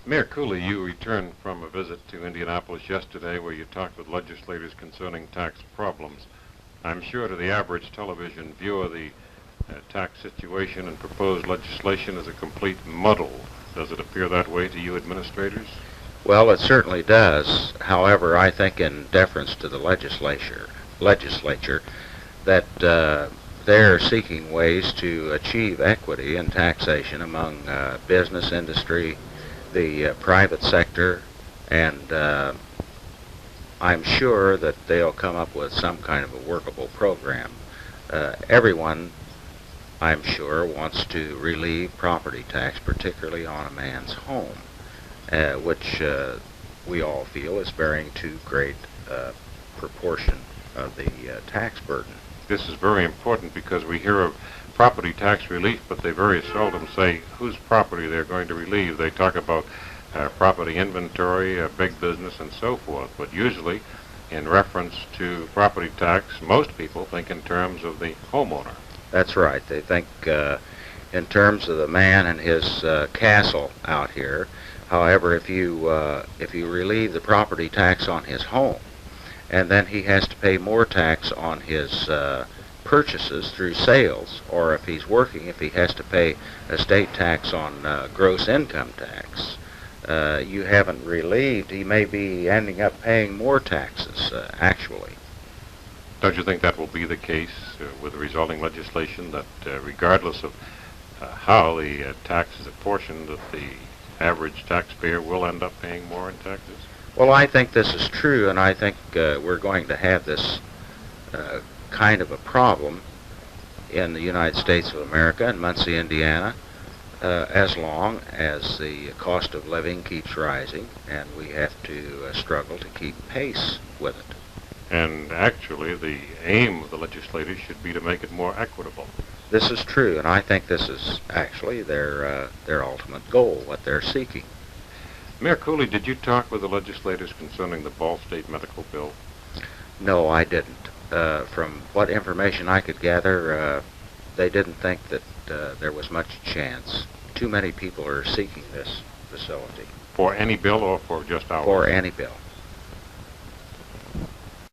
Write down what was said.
Mayor Cooley, you returned from a visit to Indianapolis yesterday where you talked with legislators concerning tax problems. I'm sure to the average television viewer the tax situation and proposed legislation is a complete muddle. Does it appear that way to you administrators? Well, it certainly does. However, I think in deference to the legislature that they're seeking ways to achieve equity in taxation among business, industry, the private sector, and I'm sure that they'll come up with some kind of a workable program. Everyone, I'm sure, wants to relieve property tax, particularly on a man's home, which we all feel is bearing too great proportion of the tax burden. This is very important because we hear of property tax relief, but they very seldom say whose property they're going to relieve. They talk about property inventory, big business, and so forth, but usually in reference to property tax, most people think in terms of the homeowner. That's right. They think in terms of the man and his castle out here. However, if you relieve the property tax on his home, and then he has to pay more tax on his purchases through sales, or if he's working, if he has to pay estate tax on gross income tax, you haven't relieved. He may be ending up paying more taxes, actually. Don't you think that will be the case with the resulting legislation, that regardless of how the tax is apportioned, that the average taxpayer will end up paying more in taxes? Well, I think this is true, and I think we're going to have this kind of a problem in the United States of America, in Muncie, Indiana, as long as the cost of living keeps rising, and we have to struggle to keep pace with it. And actually, the aim of the legislators should be to make it more equitable. This is true, and I think this is actually their ultimate goal, what they're seeking. Mayor Cooley, did you talk with the legislators concerning the Ball State medical bill? No, I didn't. From what information I could gather, they didn't think that there was much chance. Too many people are seeking this facility. For any bill or for just ours? For any bill.